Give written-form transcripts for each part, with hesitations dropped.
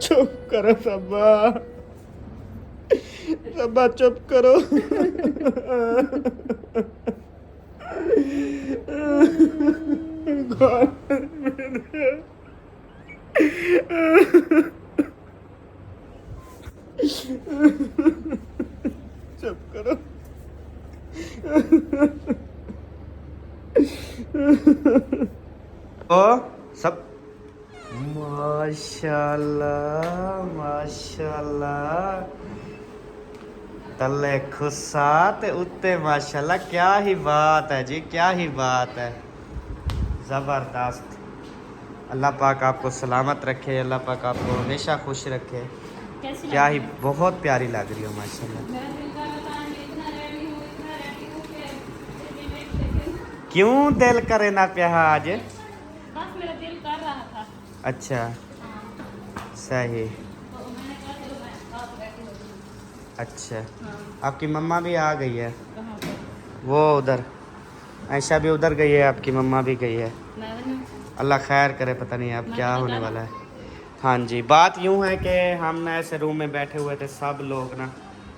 चुप करो सबा, सबा चुप करो। चुप करो। ओ सब माशाल्लाह माशाल्लाह, तले खुस्सा ते उत्ते माशाल्लाह, क्या ही बात है जी, क्या ही बात है, ज़बरदस्त। अल्लाह पाक आपको सलामत रखे, अल्लाह पाक आपको हमेशा खुश रखे। क्या ही बहुत प्यारी लग रही हो माशाल्लाह। क्यों दिल करे ना प्या आज? बस मेरा दिल कर रहा था। अच्छा सही। अच्छा आपकी मम्मा भी आ गई है? वो उधर ऐशा भी उधर गई है, आपकी मम्मा भी गई है। अल्लाह खैर करे, पता नहीं अब क्या होने वाला है। हाँ जी, बात यूँ है कि हम ना ऐसे रूम में बैठे हुए थे, सब लोग ना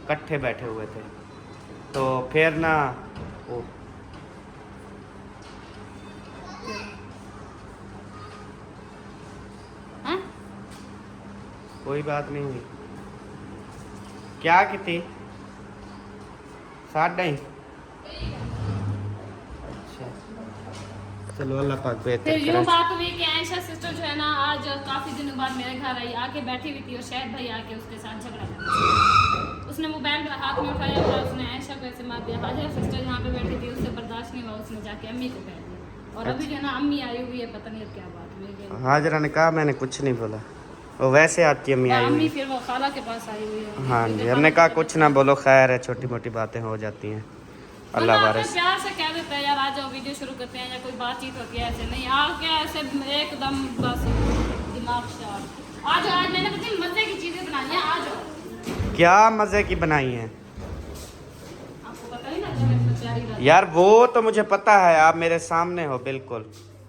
इकट्ठे बैठे हुए थे, तो फिर ना वो कोई बात नहीं हुई। क्या की थी? 7:30। अच्छा चलो अल्लाह पाक बेहतर फिर करे। यूँ बात हुई कि आयशा सिस्टर जो है ना आज काफी दिनों बाद मेरे घर आई, आके बैठी हुई थी और शायद भाई आके उसके साथ झगड़ा कर, उसने मोबाइल हाथ में उठाया था, उसने आयशा को ऐसे मार दिया। हाजिर सिस्टर यहाँ पे बैठी थी, उससे बर्दाश्त नहीं हुआ, उसने जाके अम्मी को कह दिया। और अभी जो है ना अम्मी आई हुई है, पता नहीं अब क्या बात हुई। हाजरा ने कहा मैंने कुछ नहीं बोला, वो वैसे आपकी अम्मी आई हुई अम्मी है। फिर वो खाला के पास आई हुई है। हाँ जी, हमने कहा कुछ ना बोलो, खैर है, छोटी मोटी बातें हो जाती हैं, अल्लाह वारिस। प्यार से कह देते हैं यार आ जाओ वीडियो शुरू करते हैं, या कोई बातचीत होती है, ऐसे नहीं आके ऐसे एकदम बस दिमाग शार्प। आज आज मैंने पता मजे की चीजें बनाई हैं, आ जाओ। क्या मज़े की बनाई हैं आपको पता ही ना प्यारी यार? वो तो मुझे पता है, आप मेरे सामने हो बिल्कुल।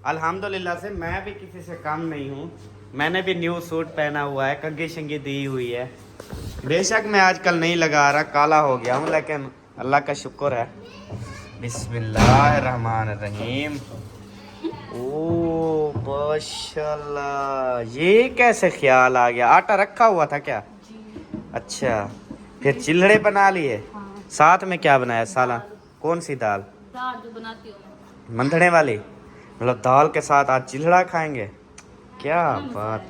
अल्हम्दुलिल्लाह से मैं भी किसी से कम नहीं हूँ। मैंने भी न्यू सूट पहना हुआ है, कंघी शंगी दी हुई है। बेशक मैं आजकल नहीं लगा रहा, काला हो गया हूँ, लेकिन अल्लाह का शुक्र है। बिस्मिल्लाहिर्रहमानिर्रहीम। ओ माशाल्लाह, ये कैसे ख्याल आ गया? आटा रखा हुआ था क्या? अच्छा, फिर चिल्हड़े बना लिए। साथ में क्या बनाया? साला कौन सी दाल? दाल जो बनाती हूँ मैं। मंधने वाली, मतलब दाल के साथ आज चिल्हड़ा खाएंगे? क्या बात,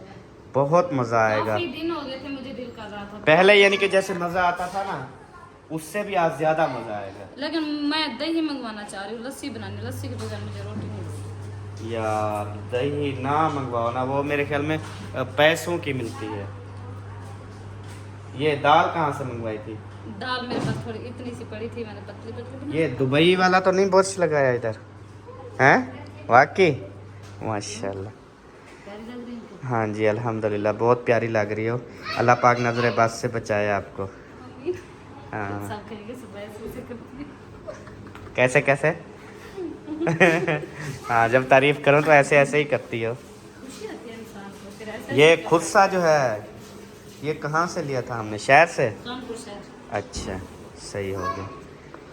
बहुत मज़ा आएगा। काफी दिन हो गए थे, मुझे दिल कर रहा था पहले यानी कि जैसे मज़ा आता था ना, उससे भी आज ज़्यादा मज़ा आएगा। लेकिन मैं दही मंगवाना चाह रही हूँ, लस्सी बनानी, लस्सी के बगैर मुझे रोटी नहीं मिलती। यार दही ना मंगवाओ ना, वो मेरे ख्याल में पैसों की मिलती है। ये दाल कहाँ से मंगवाई थी? दाल मेरे पास थोड़ी इतनी सी पड़ी थी, मैंने पतली पतली बनाई। ये दुबई वाला तो नहीं बोर्च लगाया इधर हैं? वाकई माशाल्लाह। प्यारी लग रही है। हाँ जी अल्हम्दुलिल्लाह, बहुत प्यारी लग रही हो। अल्लाह पाक नजर बद से बचाए आपको। हाँ सब कहेंगे सुबह ऐसे करती है। कैसे कैसे? हाँ जब तारीफ करो तो ऐसे ऐसे ही करती हो। खुशी आती है इंसान को, फिर ऐसे ये खुद सा जो है, ये कहाँ से लिया था हमने? शहर से? कानपुर शहर। अच्छा सही हो गया।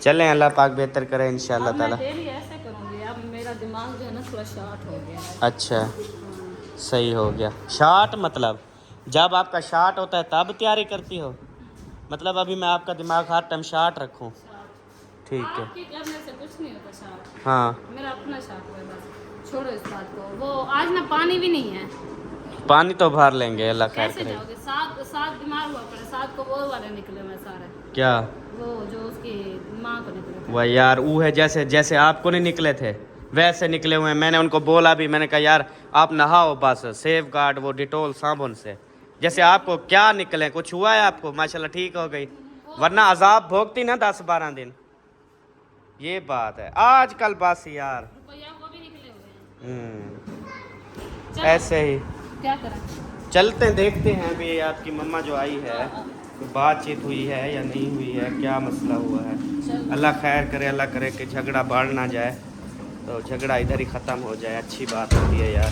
चलें, अल्लाह पाक बेहतर करे इंशाअल्लाह अब मैं ताला। डेली ऐसे करूँगी, अब मेरा दिमाग जो है ना थोड़ा शार्ट हो गया है। अच्छा सही हो गया। शार्ट मतलब जब आपका शार्ट होता है तब तैयारी करती हो? मतलब अभी मैं आपका दिमाग हर टाइम शार्ट रखूं? ठीक है। आपके करने से कुछ नहीं होता शार्ट, हाँ मेरा अपना शार्ट है बस। छोड़ो इस बात को। वो आज ना पानी भी नहीं है। पानी तो भर लेंगे, अल्लाह खैर कैसे करे। जाओगे? सात सात बीमार हुआ पड़े, सात को वो वाले निकले हुए सारे। क्या? वो जो उसकी माँ को निकले थे। वह यार वो है, जैसे जैसे आपको नहीं निकले थे वैसे निकले हुए हैं। मैंने उनको बोला भी, मैंने कहा यार आप नहाओ बस सेफ गार्ड वो डिटोल साबुन से। जैसे आपको क्या निकले, कुछ हुआ है आपको? माशाल्लाह ठीक हो गई, वरना अजाब भोगती ना 10-12 दिन। ये बात है आजकल बस यार। रुपया वो भी निकले हुए हैं। चलो, ऐसे ही। क्या करें? चलते हैं, देखते हैं अभी आपकी मम्मा जो आई है तो बातचीत हुई है या नहीं हुई है, क्या मसला हुआ है। अल्लाह खैर करे, अल्लाह करे कि झगड़ा बढ़ ना जाए, तो झगड़ा इधर ही ख़त्म हो जाए, अच्छी बात होती है यार।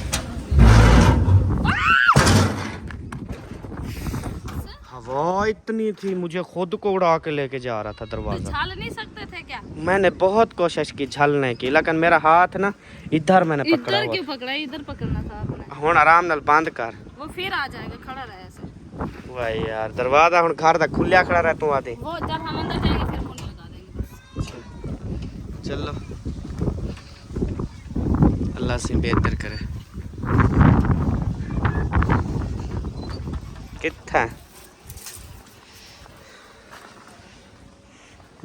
हवा इतनी थी, मुझे खुद को उड़ा के लेके जा रहा था दरवाज़ा। छाल नहीं सकते थे क्या? मैंने बहुत कोशिश की झलने की, लेकिन मेरा हाथ ना इधर मैंने पकड़ा इधर हुआ। क्यों पकड़ा? इधर पकड़ना था आपने। हुण आराम नाल बंद कर, वो फिर आ जाएगा, खड़ा रहे ऐसे। वाह यार दरवाजा हुण घर दा खुलिया खड़ा रह तू आदे। वो जब हम अंदर जाएंगे फिर मुंह लगा देंगे बस। चलो अल्लाह से बेहतर करे। कित्था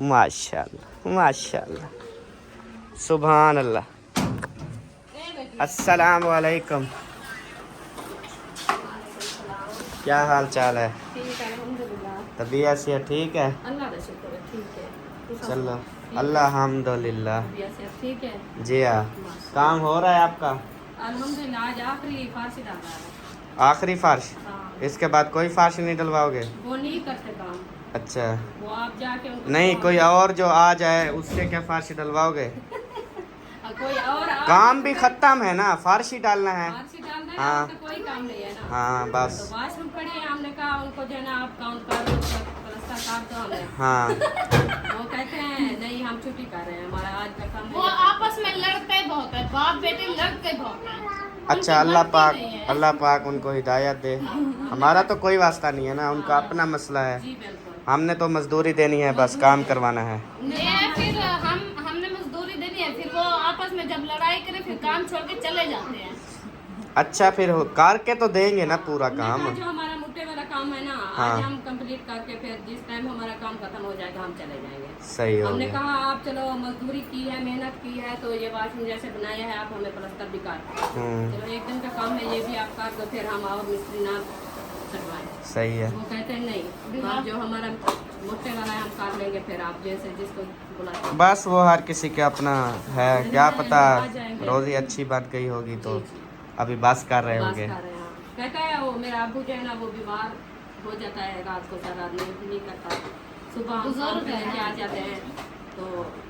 माशाल्लाह माशाल्लाह सुभान अल्लाह। अस्सलाम वालेकुम, क्या हाल चाल है? ठीक है अल्हम्दुलिल्लाह। तबीयत से ठीक है? अल्लाह का शुक्र है, ठीक है। चलो अल्हम्दुलिल्लाह। तबीयत से ठीक है जी हाँ, काम हो रहा है आपका? अल्हम्दुलिल्लाह। आज आखिरी फारसी डाल रहा है। आखिरी फार्श? हाँ। इसके बाद कोई फार्श नहीं डलवाओगे? वो नहीं करते काम, अच्छा, वो आप जाके उनको नहीं कोई और जो आ जाए उससे क्या फार्श डलवाओगे? कोई और काम भी खत्म है ना, फार्श ही डालना है। फारसी डालना है, हाँ। उसका कोई काम नहीं है ना। हाँ बस। तो वाशरूम पड़ी है, हमने कहा उनको जो है ना आप काउंट कर लो, प्लस्तर काट दो हमें। हाँ वो कहते हैं नहीं हम छुट्टी कर रहे हैं, हमारा आज का काम वो आपस में लड़ते बहुत है, बाप बेटे लड़ते बहुत है। अच्छा, अल्लाह पाक उनको हिदायत दे। हमारा तो कोई वास्ता नहीं है ना, उनका अपना मसला है। जी बिल्कुल। हमने तो मजदूरी देनी है, बस काम करवाना है। ये फिर हमने मजदूरी देनी है, फिर वो आपस में जब लड़ाई करे फिर काम छोड़ के चले जाते हैं। अच्छा फिर करके तो देंगे ना पूरा काम। हमने कहा जो हमारा मुट्ठे वाला काम है ना, हाँ। आज हम कंप्लीट करके फिर जिस टाइम हमारा काम खत्म हो जाएगा हम चले जाएंगे। सही हो हमने गया। कहा आप चलो मजदूरी की है, मेहनत की है, तो ये वाशरूम जैसे बनाया है आप हमें प्लस्तर भी कर दो। चलो एक दिन का काम है, ये भी आप कर दो, फिर हम और मिस्त्री ना चलवाएं। सही है। वो कहते हैं नहीं, आप जो हमारा मुट्ठे वाला है हम कर लेंगे, फिर आप जैसे जिसको बुलाते हैं। बस वो हर किसी के अपना है, क्या पता आ जाएंगे। रोजी अच्छी बात गई होगी तो अभी बस कर रहे बात होंगे। कर रहे हैं। कहता है वो मेरा अबू जो है ना वो बीमार हो जाता है, रात को सारा नहीं करता, सुबह हम शाम को लेके आ जाते हैं। तो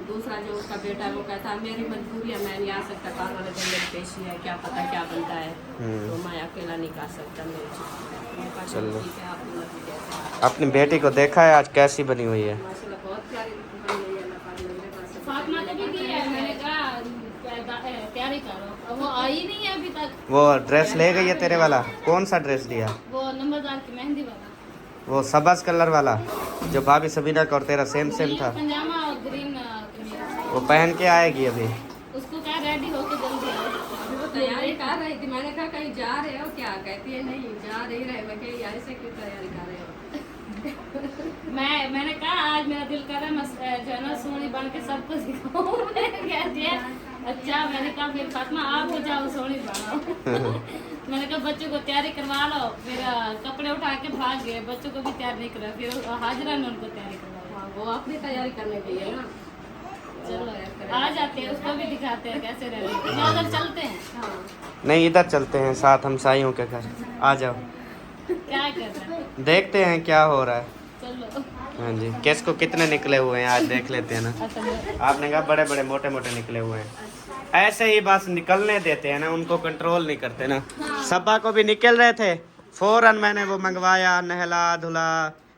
दूसरा जो उसका बेटा है वो कहता है मेरी मजबूरी है, मैं नहीं आ सकता, कार वाले दिन मेरी पेशी है, क्या पता क्या बनता है, तो मैं अकेला नहीं कर सकता। चलो। ठीक है, आपकी मर्जी कैसे है। अपनी बेटी को देखा है आज कैसी बनी हुई है? माशाल्लाह बहुत प्यारी बन गई है, अल्लाह पाक ने मेरे पास से फातिमा को भी दिया है, मैंने कहा तैयारी करो, अब वो आई नहीं है अभी तक। वो ड्रेस ले गई है तेरे वाला? कौन सा ड्रेस दिया? वो नंबरदार की मेहंदी वाला, वो सबज कलर वाला जो भाभी सबीना का और तेरा सेम था? पंजामा और ग्रीन कमीज। वो पहन के आएगी अभी? उसको क्या रेडी होके जल्दी आओ। अभी वो तैयारी कर रही थी, मैंने कहा कहीं जा रहे हो क्या? कहती है नहीं जा नहीं रहे। मैं कही ऐसे क्यों तैयारी कर रहे हो? मैंने कहा आज मेरा दिल कर रहा है मैं जो है ना सोनी बन के सबको सिखाऊं। मैंने कह दिया अच्छा, मैंने कहा फिर फातिमा आप हो जाओ सोनी बनाओ। मैंने कहा बच्चों को तैयारी करवा लो, फिर कपड़े उठा के भाग गए, बच्चों को भी तैयार नहीं करा, फिर हाजरा ने उनको तैयारी करवाई। हाँ, वो अपनी तैयारी करने गई है ना। चलो आ जाते हैं, उसको भी दिखाते हैं कैसे रह रही है। उधर चलते हैं। हाँ। नहीं इधर चलते हैं साथ हम साइयों के घर, आ जाओ क्या कर रहे हैं? देखते हैं क्या हो रहा है। चलो। हाँ जी, किसको कितने निकले हुए हैं आज देख लेते हैं ना। आपने कहा बड़े बड़े मोटे मोटे निकले हुए हैं, ऐसे ही बस निकलने देते हैं ना, उनको कंट्रोल नहीं करते ना। सबा को भी निकल रहे थे, फौरन मैंने वो मंगवाया, नहला धुला,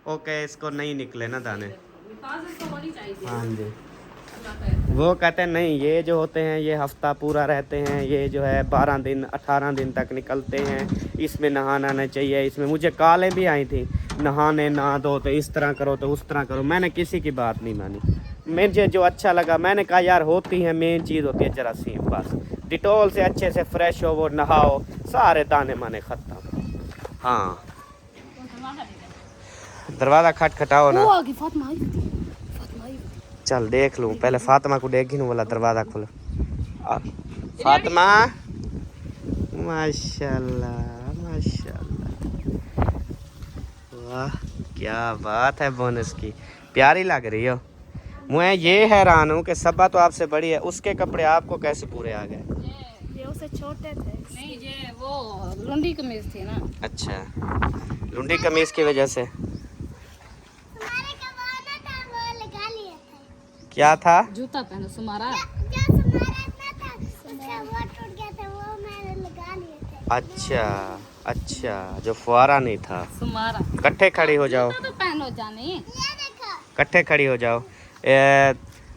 ओके इसको नहीं निकले ना दाने। हिफाजत तो होनी चाहिए। हाँ जी, अल्लाह का वो कहते हैं नहीं ये जो होते हैं ये हफ्ता पूरा रहते हैं, ये जो है 12 दिन 18 दिन तक निकलते हैं, इसमें नहाना नहीं चाहिए। इसमें मुझे कॉलें भी आई थी, नहाने ना दो तो इस तरह करो तो उस तरह करो। मैंने किसी की बात नहीं मानी, मुझे जो अच्छा लगा मैंने कहा यार होती है, मेन चीज़ होती है जरासीम, बस डिटॉल से अच्छे से फ्रेश हो वो नहाओ, सारे दाने माने ख़त्म। हाँ दरवाज़ा खटखटाओ ना। फातिमा आई थी। फातिमा आई थी। चल देख लूँ पहले, फातिमा को देख ही वाला दरवाज़ा खोलो। फातिमा माशाल्लाह माशाल्लाह, वाह क्या बात है बोनस की, प्यारी लग रही हो। मैं ये हैरान हूँ कि सबा तो आपसे बड़ी है, उसके कपड़े आपको कैसे पूरे आ गए? ये उससे छोटे थे। नहीं ये वो लुंडी कमीज थी ना। अच्छा, लुंडी कमीज की वजह से क्या था? जूता पहनो सुमारा। अच्छा अच्छा, जो फुआरा नहीं था। सुमारा। कट्ठे खड़ी हो जाओ, जूता तो पहनो जानी। कट्ठे खड़ी हो जाओ।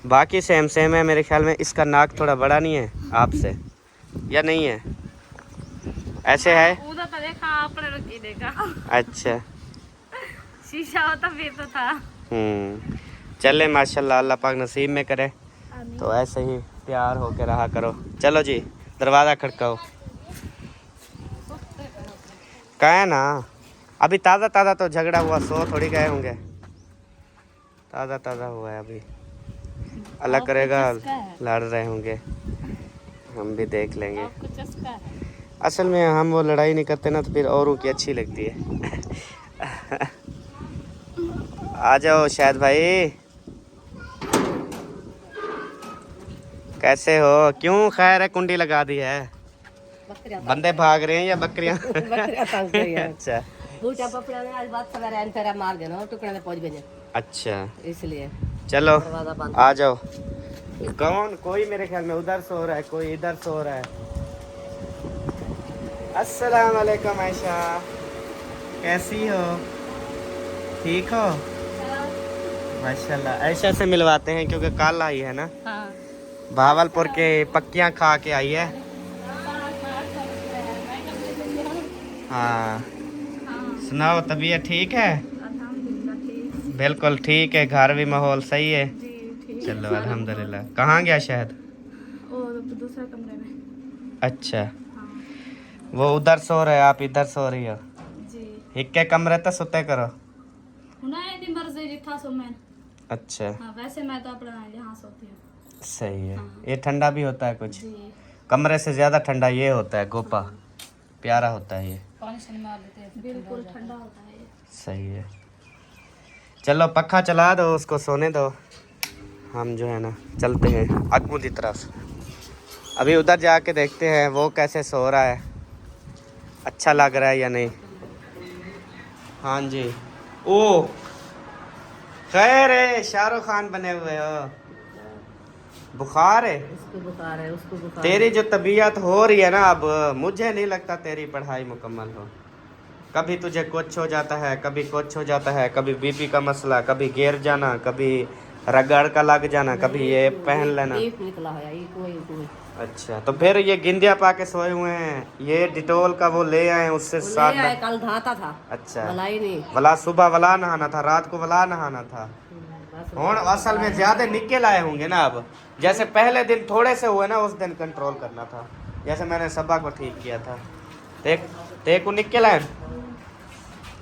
बाकी सेम सेम है मेरे ख्याल में। इसका नाक थोड़ा बड़ा नहीं है आपसे, या नहीं है? ऐसे है। उधर तो देखा आपने रुकी देखा। अच्छा, शीशा होता फिर तो था। चले माशाल्लाह, अल्लाह पाक नसीब में करे तो ऐसे ही तैयार होके रहा करो। चलो जी, दरवाज़ा खड़काओ। कहे ना, अभी ताज़ा ताज़ा तो झगड़ा हुआ, सो थोड़ी गए होंगे। ताज़ा ताज़ा हुआ है अभी, अल्लाह करेगा लड़ रहे होंगे, हम भी देख लेंगे। आपको चस्का है। असल में हम वो लड़ाई नहीं करते ना, तो फिर औरों की अच्छी लगती है। आ जाओ शायद भाई, कैसे हो? क्यों खैर है, कुंडी लगा दी है? बंदे भाग रहे हैं या बकरियां? अच्छा बूटा पपड़ा ने आज बात सवेरे अंतरा मार देना टुकड़े में पहुंच गए। अच्छा, इसलिए चलो दरवाजा बंद। आ जाओ। कौन? कोई मेरे ख्याल में उधर सो रहा है, कोई इधर सो रहा है। अस्सलाम वालेकुम आयशा, कैसी हो? ठीक हो? माशाल्लाह। आयशा से मिलवाते हैं क्योंकि कल आई है ना, हाँ। भावलपुर के पक्कियां खा के आई है। हाँ, सुनाओ, तबीयत ठीक है? बिल्कुल ठीक है, घर भी माहौल सही है? चलो अल्हम्दुलिल्लाह। कहाँ गया शहद? दूसरे कमरे में। अच्छा, वो उधर सो रहे, आप इधर सो रही हो। जी। एक के कमरे तो सुते करो। हुनाए मर्जी जिथा सो मैं। अच्छा, हाँ, वैसे मैं तो अपना यहाँ सोती हूँ। सही है। ये ठंडा भी होता है कुछ? जी। कमरे से ज़्यादा ठंडा ये होता है, गोपा प्यारा होता है ये। पानी से मार लेते हैं, बिल्कुल ठंडा होता है ये। सही है। चलो पंखा चला दो, उसको सोने दो, हम जो है ना चलते हैं अकमू की तरफ। अभी उधर जाके देखते हैं वो कैसे सो रहा है, अच्छा लग रहा है या नहीं। हाँ जी। ओ खैर है, शाहरुख खान बने हुए हो। बुखार है? उसको बुखार है, उसको बुखार। तेरी जो तबीयत हो रही है ना, अब मुझे नहीं लगता तेरी पढ़ाई मुकम्मल हो। कभी तुझे कुछ हो जाता है, कभी कुछ हो जाता है, कभी बीपी का मसला, कभी गिर जाना, कभी रगड़ का लग जाना, कभी ये पहन लेना। एक निकला है ये कोई। अच्छा, तो फिर ये गिंदिया पा के सोए हुए हैं, ये डिटोल का वो ले आए, उससे साथ ले आए, कल धाता था। अच्छा, मलाई नहीं। वला सुबह वला नहाना था, रात को वला नहाना था। और असल में ज्यादा निकल आए होंगे ना अब, जैसे पहले दिन थोड़े से हुए ना, उस दिन कंट्रोल करना था, जैसे मैंने सबा को ठीक किया था। तेरे को निकल आए,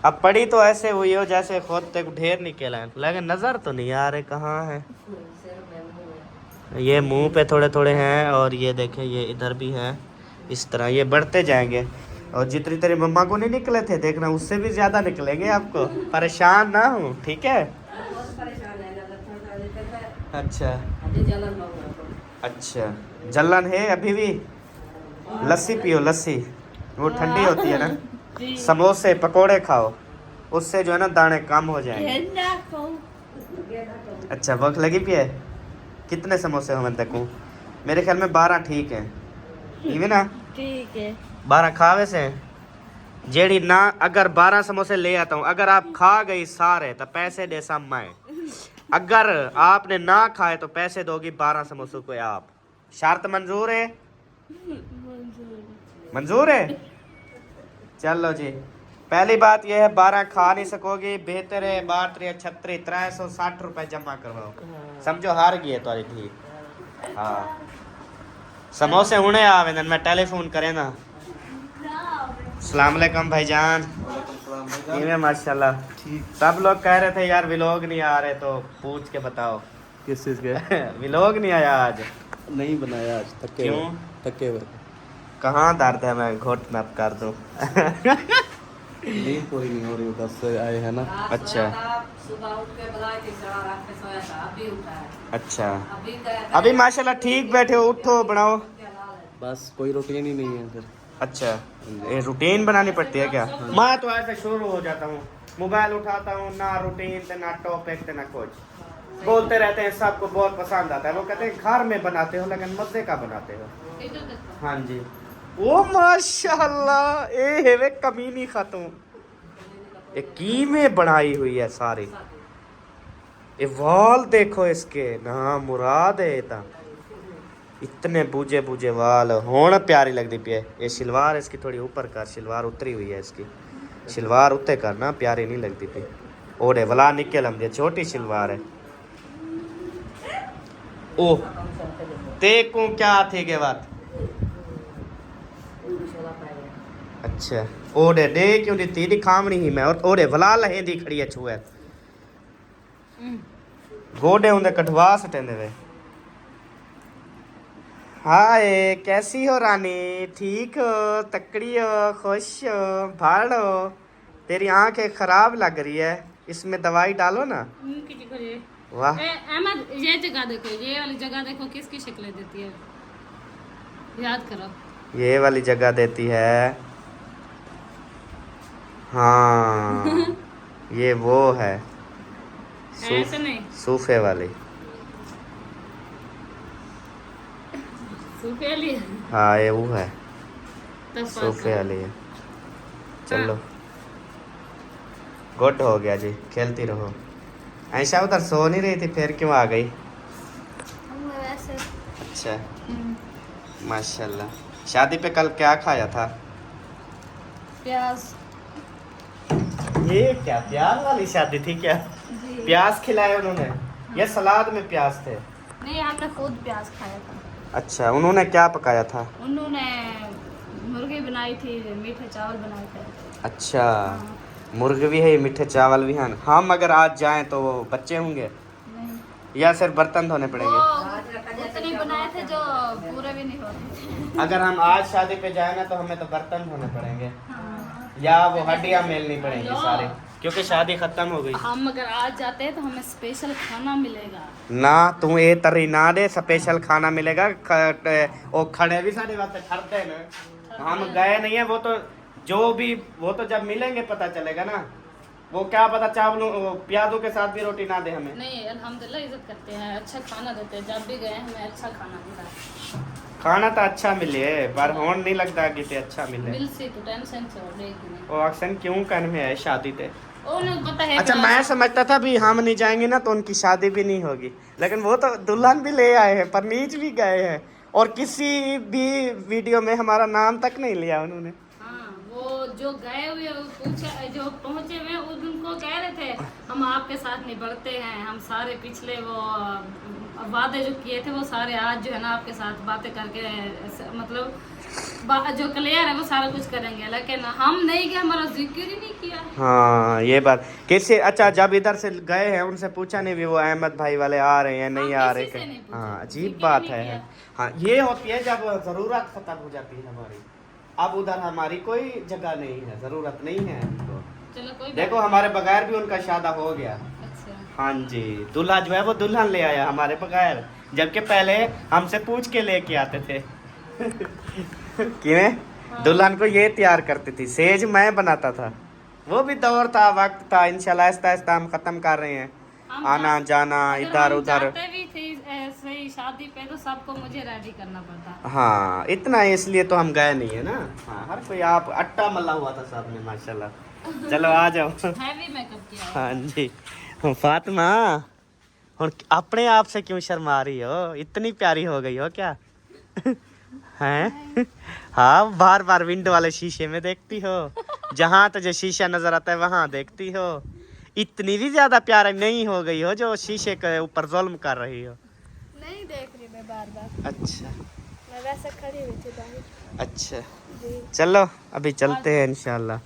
अब पड़ी तो ऐसे हुई हो जैसे खुद तेरे को ढेर निकल आए, लेकिन नज़र तो नहीं आ रहे कहाँ है। ये मुंह पे थोड़े थोड़े हैं, और ये देखें ये इधर भी हैं। इस तरह ये बढ़ते जाएंगे, और जितनी तेरी मम्मा को नहीं निकले थे देखना, उससे भी ज़्यादा निकलेंगे आपको। परेशान ना हो, ठीक है? अच्छा अच्छा, जलन है अभी भी? लस्सी पियो, लस्सी वो ठंडी होती है ना। समोसे पकोड़े खाओ, उससे जो है ना दाने कम हो जाएंगे। अच्छा, भूख लगी पिए? कितने समोसे हो मैं देखूं? मेरे ख्याल में 12 ठीक है, इवन ना? ठीक है। 12 खावे से जेड़ी ना, अगर 12 समोसे ले आता हूँ, अगर आप खा गई सारे तो पैसे दे सब मैं, अगर आपने ना खाए तो पैसे दोगी 12 समोसों को आप। शर्त मंजूर है? मंजूर है? चलो जी, पहली बात यह है 12 खा नहीं सकोगी, बेहतर है 32 360 रुपए जमा करवाओ, समझो हार गई है तुम्हारी धी। हाँ, समोसे हुने आवेदन मैं टेलीफोन करे ना। अस्सलाम वालेकुम भाईजान। माशाल्लाह सब लोग कह रहे थे यार व्लॉग नहीं आ रहे, तो पूछ के बताओ किस चीज़ के? व्लॉग नहीं आया आज? नहीं बनाया आज, थके क्यों? हुए, थके हुए। कहाँ दर्द है, मैं घोट नप कर दूं। नींद पूरी नहीं हो रही, उधर से आए हैं ना। अच्छा सुबह उठ के बुलाए थे, सवा रात में सोया था, अभी उठा है। अच्छा, अभी गया अभी माशाल्लाह ठीक बैठे हो, उठो बनाओ। बस कोई रूटीन ही नहीं है फिर। अच्छा, ये रूटीन बनानी पड़ती है क्या? मैं तो ऐसे शुरू हो जाता हूँ, मोबाइल उठाता हूँ, ना रूटीन ना टॉपिक ना कुछ, बोलते रहते हैं, सबको बहुत पसंद आता है। वो कहते हैं घर में बनाते हो लेकिन मजे का बनाते हो। हाँ जी। ओ माशाल्लाह, ए वे कमीनी खातून, ये कीमे बनाई हुई है सारी। ये वाल देखो इसके, ना मुराद है ता इतने बूझे बूझे वाल होना प्यारी लगती पी है। ये शलवार इसकी थोड़ी ऊपर कर, शलवार उतरी हुई है इसकी, शलवार उत्ते करना प्यारी नहीं लगती पी। ओढ़े वला निकल हम दिया, छोटी शलवार है। ओह देखो क्या थे के बात। अच्छा ओढ़े दे क्यों दी तेरी खामनी ही मैं, और ओढ़े वला लहे दी खड़ी है छुए गोडे उन्हें कटवा सटेंदे वे। हाय कैसी हो रानी, ठीक हो, तकड़ी हो, खुश हो, भाड़ हो? तेरी आंखें खराब लग रही है, इसमें दवाई डालो ना। वाह अहमद, ये जगह देखो, ये वाली जगह देखो किसकी शक्लें देती है, याद करो। ये वाली जगह देती है, हाँ ये वो है ऐसे नहीं, सूफे वाली। सूफे वाली। हाँ ये वो है, तब सूफे वाली है। चलो गुड हो गया जी, खेलती रहो। ऐसा उधर सो नहीं रही थी, फिर क्यों आ गई? अच्छा माशाल्लाह। शादी पे कल क्या खाया था? प्याज। ये क्या प्याज वाली शादी थी क्या? प्याज खिलाए उन्होंने? ये सलाद में प्याज थे? नहीं, हमने खुद प्याज खाया था। अच्छा, उन्होंने क्या पकाया था? उन्होंने मुर्गी बनाई थी, मीठे चावल बनाए थे। अच्छा मुर्गी भी है, मीठे चावल भी हैं। हम अगर आज जाएं तो वो बच्चे होंगे नहीं, या सिर्फ बर्तन धोने पड़ेंगे? वो उतने बनाए थे जो पूरे भी नहीं होते। अगर हम आज शादी पे जाए ना तो हमें तो बर्तन धोने पड़ेंगे या वो हड्डियां मेलनी पड़ेंगी सारे, क्योंकि शादी खत्म हो गई। हम अगर आज जाते हैं तो हमें स्पेशल खाना मिलेगा ना। तू ए तरी ना दे, स्पेशल खाना मिलेगा। वो खड़े भी सारे बातें खड़ते ना, हम गए नहीं है। वो तो जो भी, वो तो जब मिलेंगे पता चलेगा ना। वो क्या पता चावलों प्याजों के साथ भी रोटी ना दे हमें। नहीं, अल्हम्दुलिल्लाह इज्जत करते हैं, अच्छा खाना देते हैं। जब भी गए हमें अच्छा खाना मिला। खाना तो अच्छा मिले पर होन नहीं लगता कि ते अच्छा मिले। मिल से तो टेंशन से हो लेगी। वो अक्सर क्यों कर में है शादी ते? उन्हें पता है। अच्छा मैं समझता था भी हम नहीं जाएंगे ना तो उनकी शादी भी नहीं होगी, लेकिन वो तो दुल्हन भी ले आए हैं, परनीच भी गए हैं, और किसी भी वीडियो में हमारा नाम तक नहीं लिया उन्होंने। हाँ, वो जो गए हुए पूछे, जो पहुंचे हुए उनको कह रहे थे हम आपके साथ नहीं बढ़ते हैं, हम सारे पिछले वो वादे जो किए थे वो सारे आज जो है ना आपके साथ बातें करके मतलब जो क्लियर है वो सारा कुछ करेंगे, लेकिन हम नहीं गए, हमारा जिक्र ही नहीं किया। हाँ ये बात कैसे? अच्छा जब इधर से गए हैं उनसे पूछा नहीं भी वो अहमद भाई वाले आ रहे हैं नहीं आ रहे? किसी से नहीं पूछा, हाँ अजीब जिक्र बात नहीं है। किया। हाँ ये होती है जब जरूरत खत्म हो जाती है हमारी। अब उधर हमारी कोई जगह नहीं है, जरूरत नहीं है हमको। चलो कोई देखो हमारे बगैर भी उनका शादा हो गया। अच्छा। हाँ जी, दूल्हा जो है वो दुल्हन ले आया हमारे बगैर, जबकि पहले हमसे पूछ के लेके आते थे। किवें? दुल्हन को ये तैयार करती थी, सेज मैं बनाता था। वो भी दौर था, वक्त था। इंशाल्लाह आहिस्ता आहिस्ता हम खत्म कर रहे हैं आना जाना इधर उधर। जाते भी थे ऐसे ही शादी पे तो सबको मुझे रेडी करना पड़ता। हाँ इतना इसलिए तो हम गए नहीं है ना। हाँ हर कोई आप अट्टा मल्ला हुआ था साहब ने माशाल्लाह। चलो आ जाओ। हैवी मेकअप किया। हाँ जी फातिमा, हुण अपने आप से क्यों शर्मा रही हो? इतनी प्यारी हो गई हो क्या? हैं? हाँ बार बार विंडो वाले शीशे में देखती हो, जहाँ तुझे शीशा नजर आता है वहाँ देखती हो। इतनी भी ज्यादा प्यारी नहीं हो गई हो जो शीशे के ऊपर जुल्म कर रही हो। नहीं देख रही मैं बार बार, अच्छा मैं वैसे खड़ी हुई थी बाहर। अच्छा चलो अभी चलते हैं इंशाल्लाह।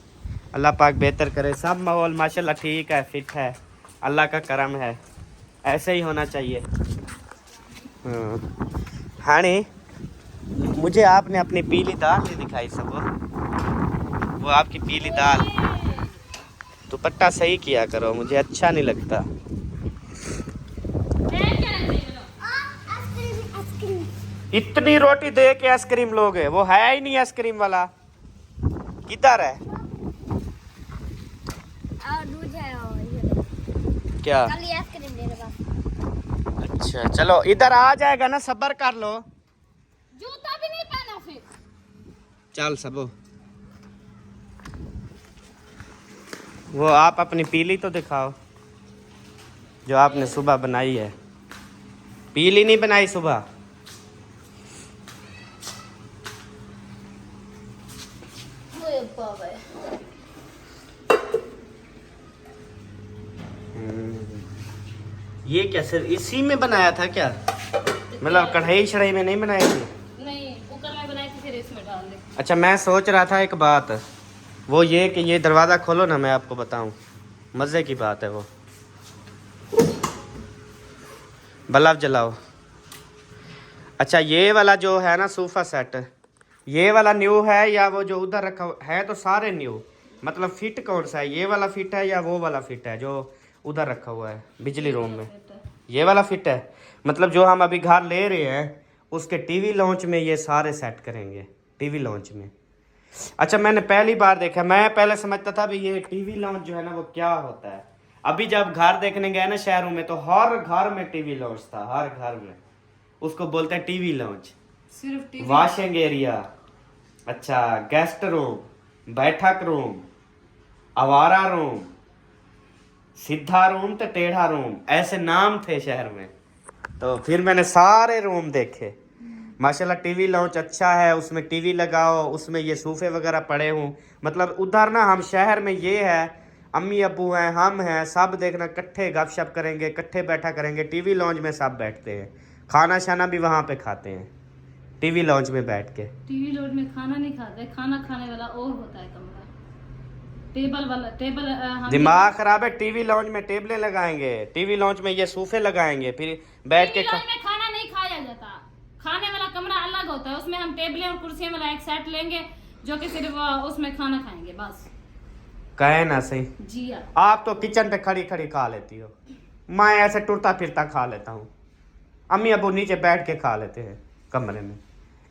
अल्लाह पाक बेहतर करे। सब माहौल माशाल्लाह ठीक है, फिट है, अल्लाह का करम है, ऐसे ही होना चाहिए। हाँ नहीं मुझे आपने अपनी पीली दाल नहीं दिखाई सब, वो आपकी पीली दाल। दुपट्टा सही किया करो, मुझे अच्छा नहीं लगता। इतनी रोटी दे के आइसक्रीम लोगे? वो है ही नहीं आइसक्रीम वाला। किधर है दूध है और ये क्या? कल ये आइसक्रीम दे रहा बस। अच्छा चलो इधर आ जाएगा ना, सब्र कर लो। जूता भी नहीं पहना फिर। चल सबो, वो आप अपनी पीली तो दिखाओ जो आपने सुबह बनाई है। पीली नहीं बनाई सुबह? ये क्या सिर्फ इसी में बनाया था क्या? मतलब कढ़ाई शढ़ाई में नहीं बनाई थी? नहीं, कुकर में बनाई थी फिर इसमें डाल दे। अच्छा मैं सोच रहा था एक बात, वो ये कि ये दरवाज़ा खोलो ना, मैं आपको बताऊं, मज़े की बात है वो। बल्ब जलाओ। अच्छा ये वाला जो है ना सोफ़ा सेट, ये वाला न्यू है या वो जो उधर रखा है? तो सारे न्यू, मतलब फिट कौन सा है? ये वाला फिट है या वो वाला फिट है जो उधर रखा हुआ है बिजली रूम में? ये वाला फिट है। मतलब जो हम अभी घर ले रहे हैं उसके टीवी लॉन्च में ये सारे सेट करेंगे, टीवी लॉन्च में। अच्छा मैंने पहली बार देखा, मैं पहले समझता था भी ये टीवी लॉन्च जो है ना वो क्या होता है। अभी जब घर देखने गए ना शहरों में तो हर घर में टीवी लॉन्च था, हर घर में। उसको बोलते हैं टीवी लॉन्च। सिर्फ टीवी। वॉशिंग एरिया, अच्छा गेस्ट रूम, बैठक रूम, आवारा रूम, सीधा रूम तो टेढ़ा रूम, ऐसे नाम थे शहर में। तो फिर मैंने सारे रूम देखे। माशाल्लाह टीवी लॉन्च अच्छा है, उसमें टीवी लगाओ, उसमें ये सोफे वगैरह पड़े हों। मतलब उधर ना हम शहर में ये है, अम्मी अब्बू हैं, हम हैं, सब देखना इकट्ठे गपशप करेंगे, इकट्ठे बैठा करेंगे। टीवी लॉन्च में सब बैठते हैं, खाना शाना भी वहाँ पे खाते हैं टीवी लॉन्च में बैठ के। टीवी लॉन्च में खाना नहीं खाते, खाना खाने वाला और होता है कमरा, टेबल वाला। टेबल दिमाग खराब है। टीवी लॉन्च में टेबलें लगाएंगे, टीवी लॉन्च में ये सोफे लगाएंगे, फिर बैठ के में खाना नहीं खाया जाता। खाने वाला कमरा अलग होता है, उसमें हम टेबलें और कुर्सियां वाला एक सेट लेंगे जो कि सिर्फ उसमें खाना खाएंगे बस। कहे ना सही जी आप तो किचन पे खड़ी खड़ी खा लेती हो, मैं ऐसे टुरता फिरता खा लेता हूँ। अम्मी अबू नीचे बैठ के खा लेते हैं कमरे में।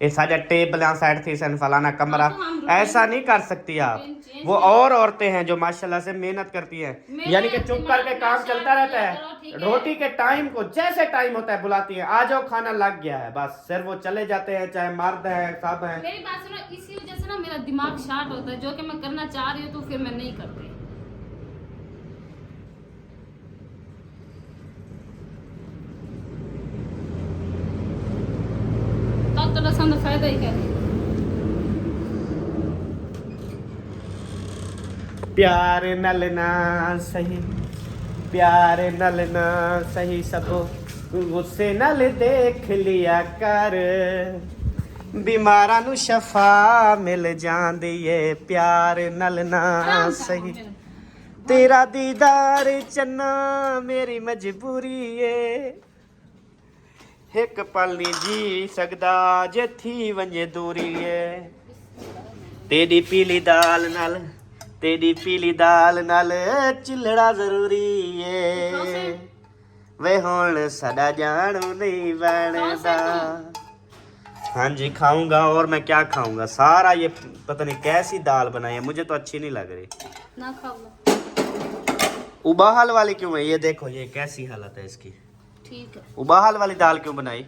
ये सारे टेबल साइड थी सन फलाना कमरा, ऐसा नहीं कर सकती आप। वो और औरतें हैं जो माशाल्लाह से मेहनत करती हैं, यानी कि चुप करके काम चलता रहता है। रोटी के टाइम को जैसे टाइम होता है बुलाती है, आ जाओ खाना लग गया है, बस सिर्फ वो चले जाते हैं, चाहे मर्द है सब है। मेरी बात सुनो, इसी वजह से ना मेरा दिमाग शार्ट होता है, जो कि मैं करना चाह रही हूँ तो फिर मैं नहीं करती। तो रसम फायदा ही क्या है। प्यार नलना सही, प्यार नलना सही, सबो गुस्से नल देख लिया कर, बीमारां नू शफा मिल जांदी है। प्यार नलना सही, तेरा दीदार चन्ना मेरी मजबूरी है। एक पल नहीं जी सकदा जे थी वंजे दूरी है। तेरी पीली दाल नाल, तेरी पीली दाल नाल चिलड़ा जरूरी है। वे हुण साडा जानू नहीं बनदा। हाँ जी खाऊंगा, और मैं क्या खाऊंगा? सारा ये पता नहीं कैसी दाल बनाई है, मुझे तो अच्छी नहीं लग रही। ना खाओ। उबाहल वाली क्यों है? ये देखो ये कैसी हालत है इसकी। ठीक है, उबाहल वाली दाल क्यों बनाई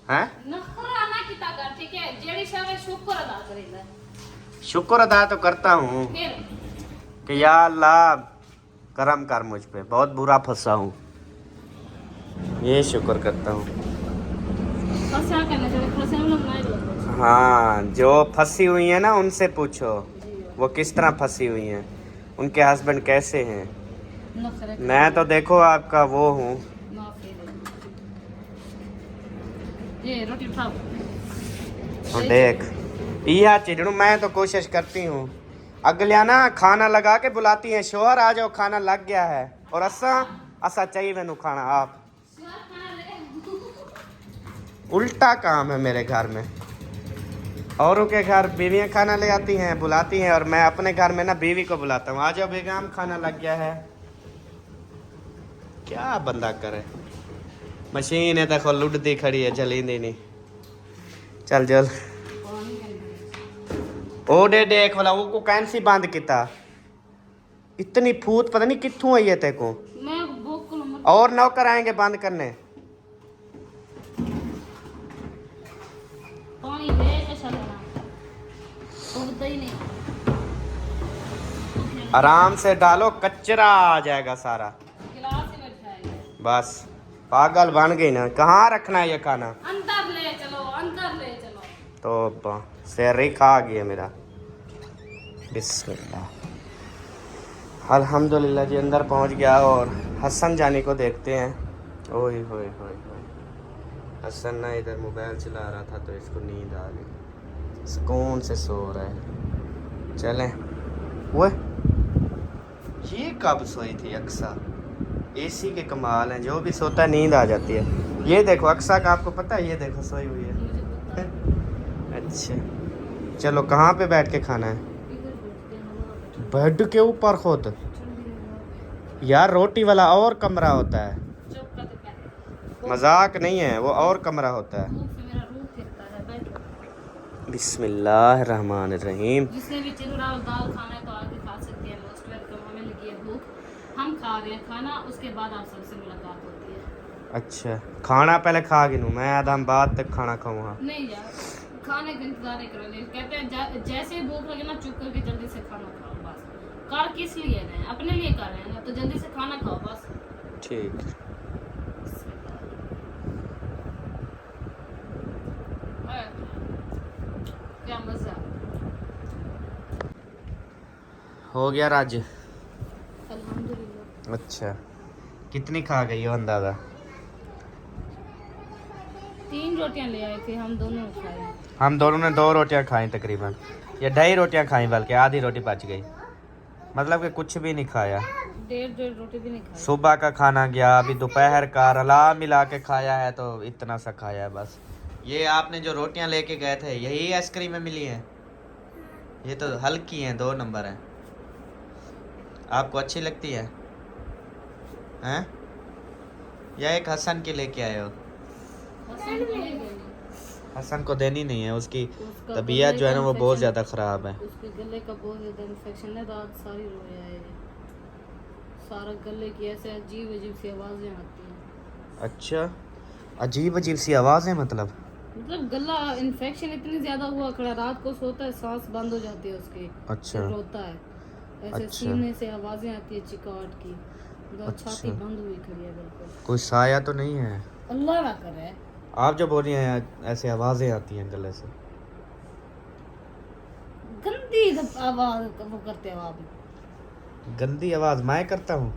हैं? नखरा ना किता कर, ठीक है? जेड़ी शावे शुक्र अदा करेला। शुक्र अदा तो करता हूँ फिर कि या अल्लाह करम कर मुझ पे, बहुत बुरा फंसा हूँ, ये शुक्र करता हूँ। फंसा करना चाहिए, फंसे हम लोग नहीं लोग। हाँ जो फंसी हुई है ना उनसे पूछो वो किस तरह फंसी हुई हैं, उनके हस्बैंड कैसे हैं। नखरे मैं तो देखो आपका वो हूँ। माफी दे। ये रोटी उठाओ। और देख यह चिड़ू, मैं तो कोशिश करती हूँ। अगलिया ना खाना लगा के बुलाती हैं, शोहर आ जाओ खाना लग गया है, और असा चाहिए मैनू खाना। आप उल्टा काम है मेरे घर में। औरों के घर बीवियाँ खाना ले आती हैं, बुलाती हैं, और मैं अपने घर में ना बीवी को बुलाता हूँ, आ जाओ बेगम खाना लग गया है। क्या बंदा करे, मशीन है देखो लुटती खड़ी है, जलींदी नहीं। चल जल ओडे देख वाला वो को कैंसी बंद किता इतनी फूट पता नहीं कित्थों आई है तेको मैं भूख को नंबर और नौकर आएंगे बंद करने पानी ले के चलना उगता ही नहीं आराम से डालो कचरा आ जाएगा सारा गिलास ही बैठाएगा बस पागल बन गई ना कहाँ रखना है ये खाना अंदर ले चलो तो शहर ही खा गया मेरा बिस्मिल्लाह अल्हम्दुलिल्लाह जी अंदर पहुंच गया और हसन जानी को देखते हैं ओए होए होए होए हसन ना इधर मोबाइल चला रहा था तो इसको नींद आ गई सुकून से सो रहा है चलें वो ये कब सोई थी अक्सा एसी के कमाल हैं जो भी सोता है नींद आ जाती है ये देखो अक्सा का आपको पता है ये देखो सोई हुई है अच्छा चलो कहाँ पे बैठ के खाना है बेड के ऊपर खुद यार रोटी वाला और कमरा होता है मजाक नहीं है वो और कमरा होता है बिस्मिल्लाहिर्रहमानिर्रहीम जिसने भी चिरुड़ा और दाल खाना है तो आके खा सकते हैं मोस्ट वेलकम हमें लगी है भूख हम खा रहे हैं खाना उसके बाद आप सबसे मुलाकात होती है अच्छा खाना पहले खा गिनूं मैं आधा हम बाद तक खाना खाऊंगा नहीं यार खाने का इंतजार नहीं करो नहीं कहते हैं जैसे ही भूख लगे ना चुप करके जल्दी से खाना खाओ बस कर किस लिए रहे हैं अपने लिए कर रहे हैं ना तो जल्दी से खाना खाओ बस ठीक क्या मजा हो गया राज अल्हम्दुलिल्लाह अच्छा कितनी खा गई हो अंदाजा 3 रोटियां ले आए थे हम दोनों खाए हम दोनों ने 2 रोटियां खाई तकरीबन या 2.5 रोटियां खाई बल्कि आधी रोटी बच गई मतलब कि कुछ भी नहीं खाया 1.5 रोटी भी नहीं खाई सुबह का खाना गया अभी दोपहर का रला मिला के खाया है तो इतना सा खाया है बस ये आपने जो रोटियां लेके गए थे यही आइसक्रीम में मिली है ये तो हल्की हैं 2 नंबर हैं आपको अच्छी लगती है हैं या एक हसन के लेके आए हो हसन को नहीं देनी हसन को देनी नहीं है उसकी उसका तबीयत गले जो है का ना वो बहुत infection- ज़्यादा ख़राब है उसके गले का बहुत ज़्यादा इन्फेक्शन है रात सारी रोया है सारा गले की ऐसे अजीब अजीब सी आवाज़ें आती हैं अच्छा अजीब अजीब सी आवाज़ है मतलब गला इन्फेक्शन इतनी ज़्यादा हुआ खड़ा रात को सोता है सांस बंद हो जाती है उसकी अच्छा फिर रोता है ऐसे अच्छा। सीने से आवाज़ें आती है चिकाट की अच्छा। छाती बंद हुई खड़ी है बिल्कुल कोई साया तो नहीं है अल्लाह ना करे आप जो बोल रही हैं ऐसे आवाज़ें आती हैं गले से गंदी आवाज़ वो करते हो आप गंदी आवाज़ मैं करता हूँ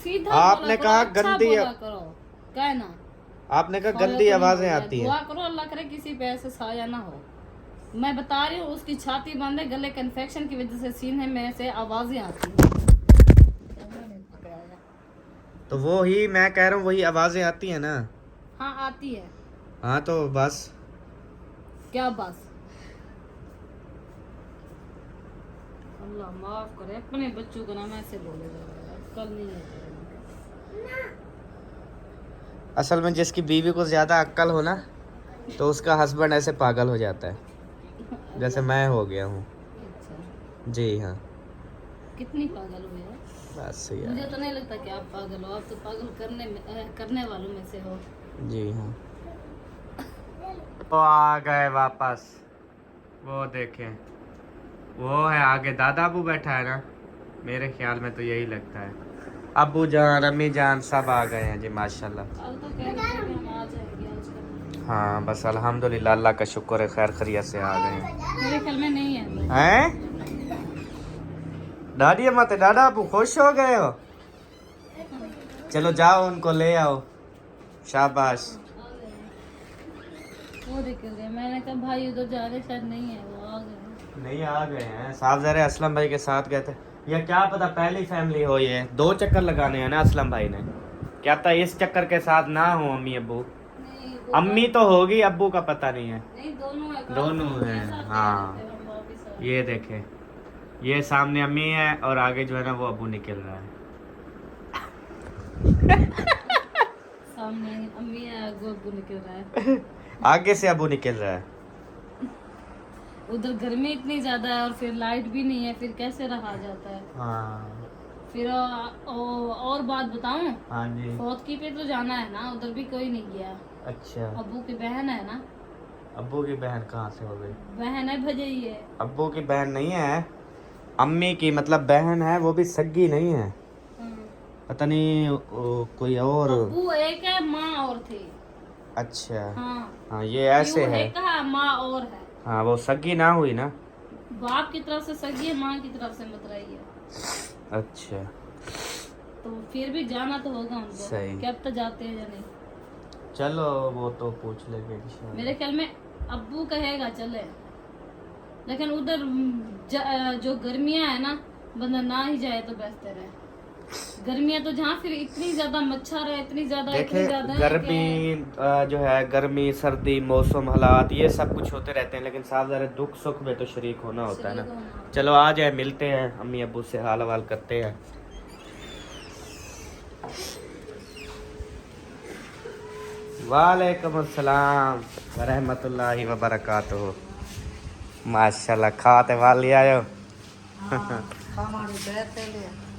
सीधा आपने बोला कहा करो, अच्छा गंदी बोला करो क्या ना आपने कहा फॉलो गंदी तो नहीं आवाज़ें हो आती जाए। हैं दुआ करो अल्लाह करे किसी पे ऐसे साया ना हो मैं बता रही हूँ उसकी छाती बंद है गले का इन्फेक्शन की वजह से सीने में से आवाज़ें आती हैं तो वो ही मैं कह रहा हूँ वही आवाज़ें आती हैं ना हाँ आती है हाँ तो बस क्या बस अल्लाह माफ करे अपने बच्चों को नाम ऐसे बोलेगा कल नहीं है असल में जिसकी बीवी को ज़्यादा अक्ल हो ना तो उसका हस्बैंड ऐसे पागल हो जाता है जैसे मैं हो गया हूँ अच्छा जी हाँ कितनी पागल हुई है बस मुझे यार तो नहीं लगता कि आप पागल हो आप तो पागल करने वालों में से हो जी हाँ तो आ गए वापस वो देखें वो है आगे दादा अबू बैठा है ना मेरे ख्याल में तो यही लगता है अबू जान अम्मी जान सब आ गए हैं जी माशाल्लाह कल तो कह रहे थे कि हम आ जाएंगे आज कल हाँ बस अल्हम्दुलिल्लाह अल्लाह का शुक्र है खैर खैरियत से आ गए हैं मेरे ख्याल में नहीं है हैं दादी अम्मा ते दादा अबू खुश हो गए हो चलो जाओ उनको ले आओ शाबाश वो निकल गए मैंने कहा भाई उधर जा रहे शायद नहीं है वो आ गए नहीं आ गए हैं साहब जरा असलम भाई के साथ गए थे या क्या पता पहली फैमिली हो ये 2 चक्कर लगाने हैं ना असलम भाई ने क्या पता इस चक्कर के साथ ना हो अम्मी अब्बू नहीं अम्मी तो होगी अब्बू का पता नहीं है नहीं दोनों है दोनों हैं, साथ हाँ। रहते हैं, हम वापिस आ गए। ये देखे ये सामने अम्मी है और आगे जो है ना वो अब्बू निकल रहा है सामने अम्मी है आगे अब्बू निकल रहा है आगे से अब्बू निकल रहा है उधर गर्मी इतनी ज्यादा है और फिर लाइट भी नहीं है, फिर कैसे रहा जाता है। हाँ फिर और बात बताऊं, हाँ जी। फौत की पे तो जाना है ना, उधर भी कोई नहीं गया। अच्छा, अब्बू की बहन है ना, अब्बू की बहन कहाँ से हो गई? बहन है भजई है। अब्बू की बहन नहीं है, अम्मी की मतलब बहन है, वो भी सगी नहीं है। पता नहीं कोई और। अब्बू एक है, माँ और थी। अच्छा हाँ हाँ, ये ऐसे यूं है। एक कहा, माँ और है। हाँ, वो सगी ना हुई ना। बाप की तरफ से सगी है, माँ की तरफ से मतराई है। अच्छा तो फिर भी जाना तो होगा उनको। सही। क्या अब तो जाते हैं या नहीं। चलो वो तो पूछ लेंगे इंशाल्लाह। मेरे ख्याल में अब्बू कहेगा चले, लेकिन उधर जो गर्मियां है ना, बंदा ना ही जाए तो बेहतर है। गर्मियां तो जहाँ फिर इतनी ज्यादा मच्छर है, इतनी ज्यादा देखे है गर्मी जो है, गर्मी सर्दी मौसम हालात ये सब कुछ होते रहते हैं, लेकिन साथ ज़रा दुख सुख में तो शरीक होना होता है ना। चलो आ जाए, मिलते हैं, अम्मी अब्बू से हाल हवाल करते हैं। वालेकुम अस्सलाम व रहमतुल्लाहि व बरकातुहू। माशाल्लाह, खाते वाली आयो।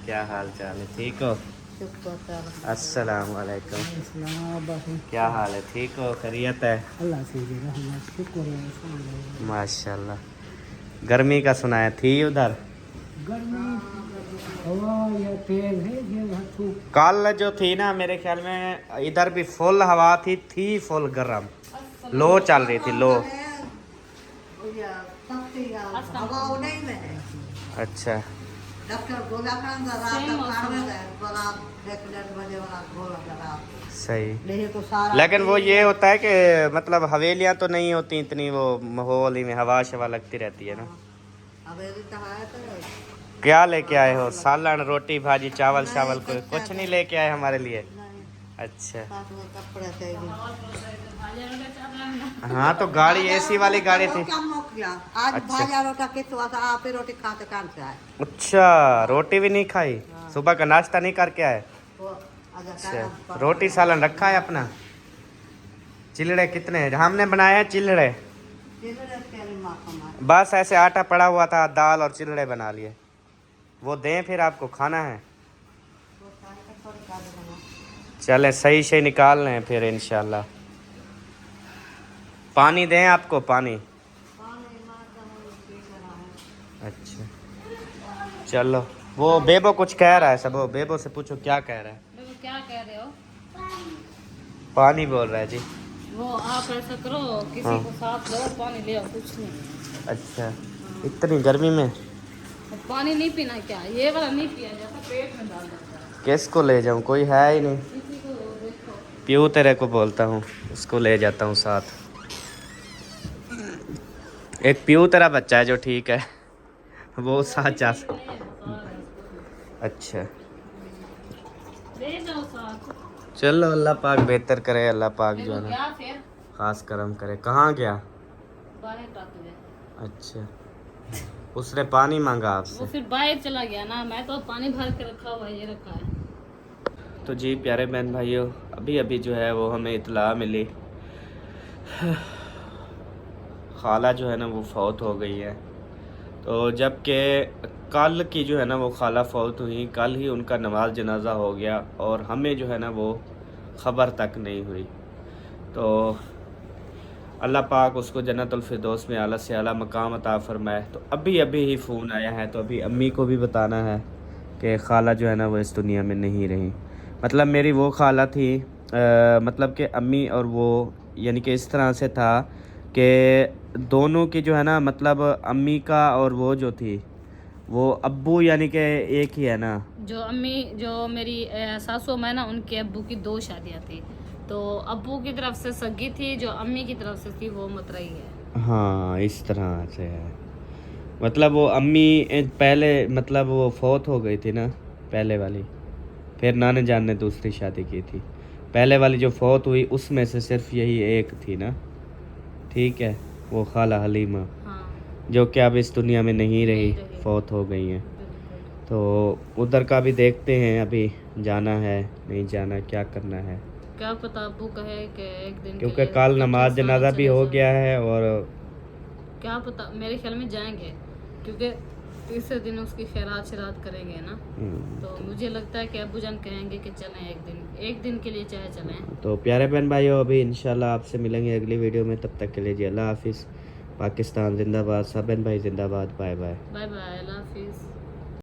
क्या हाल चाल है, ठीक हो? अस्सलाम वालेकुम। क्या हाल है, ठीक हो, खैरियत है? माशाल्लाह। गर्मी का सुनाया थी उधर? कल जो थी ना, मेरे ख्याल में इधर भी फुल हवा थी फुल गर्म, लो चल रही थी, लो। अच्छा सही। लेकिन वो ये होता है कि मतलब हवेलियां तो नहीं होती इतनी, वो माहौल ही में हवा शवा लगती रहती है ना। क्या लेके आए हो? सालन रोटी भाजी चावल शावल कुछ नहीं लेके आए हमारे लिए? अच्छा हाँ, तो गाड़ी एसी वाली गाड़ी थी। अच्छा, रोटी भी नहीं खाई? सुबह का नाश्ता नहीं करके आए? अच्छा, रोटी सालन रखा है अपना? चिल्ड़े कितने हैं? हमने बनाया है चिल्ड़े, बस ऐसे आटा पड़ा हुआ था, दाल और चिल्ड़े बना लिए। वो दें फिर आपको खाना है? चले सही से निकाल लें फिर इंशाल्लाह। पानी दें आपको? पानी? अच्छा चलो, वो बेबो कुछ कह रहा है, सब वो बेबो से पूछो क्या कह रहा है। देखो क्या कह रहे हो? पानी बोल रहा है जी। वो आप ऐसा करो, किसी हाँ। को साथ लो, पानी ले आओ, कुछ नहीं। अच्छा, इतनी गर्मी में पानी नहीं पीना क्या? ये वाला नहीं पिया जाता, पेट में डाल देता है। किसको ले जाऊं? कोई है ही नहीं। किसी को देखो। प्यू तेरे को बोलता हूँ, उसको ले जाता हूँ साथ। एक प्यू तेरा बच्चा है जो ठीक है, वो साथ जा सकता। अच्छा ले जाओ साथ। चलो, अल्लाह पाक बेहतर करे, अल्लाह पाक जो है देखो ना क्या फिर खास करम करे। कहाँ गया? बाहर टक गया। अच्छा, उसने पानी मांगा वो आपसे? फिर बाहर चला गया ना, मैं तो पानी भर के रखा हुआ है, ये रखा है। तो जी प्यारे बहन भाइयों, अभी अभी जो है वो हमें इत्तला मिली, खाला जो है ना वो फौत हो गई है। तो जबकि कल की जो है ना वो खाला फौत हुई, कल ही उनका नमाज जनाजा हो गया और हमें जो है ना वो ख़बर तक नहीं हुई। तो अल्लाह पाक उसको जन्नतुल फिरदौस में आला से आला मकाम अता फरमाए। तो अभी अभी ही फ़ोन आया है, तो अभी अम्मी को भी बताना है कि खाला जो है ना वो इस दुनिया में नहीं रही। मतलब मेरी वो खाला थी, मतलब कि अम्मी और वो, यानी कि इस तरह से था कि दोनों की जो है ना, मतलब अम्मी का और वो जो थी वो अब्बू यानी कि एक ही है ना। जो अम्मी, जो मेरी सासू माँ ना, उनके अब्बू की 2 शादियाँ थी। तो अब्बू की तरफ से सगी थी, जो अम्मी की तरफ से थी वो मतरई है। हाँ, इस तरह से है। मतलब वो अम्मी पहले, मतलब वो फौत हो गई थी ना पहले वाली, फिर नाने जान ने दूसरी शादी की थी। पहले वाली जो फौत हुई उसमें से सिर्फ यही एक थी ना, ठीक है, वो खाला हलीमा, हाँ, जो कि अब इस दुनिया में नहीं रही, फौत हो गई हैं। तो उधर का भी देखते हैं, अभी जाना है नहीं जाना, क्या करना है, क्या पता अब्बू कहे कि एक दिन के क्योंकि लिए कल कुछ नमाज इंसान जनाजा भी चले हो जाए। गया है और क्या पता, मेरे ख्याल में जाएंगे, क्योंकि तीसरे दिन उसकी खैरात शरात करेंगे ना। तो मुझे लगता है कि अब्बू जान कहेंगे कि चलें एक दिन के लिए चाहे चलें। तो प्यारे बहन भाइयों, अभी इंशाल्लाह आपसे मिलेंगे अगली वीडियो में, तब तक के लिए जी अल्लाह हाफिज़। पाकिस्तान जिंदाबाद, सब बहन भाई जिंदाबाद। Bye bye. बाय बाय, अल्लाह हाफिज़।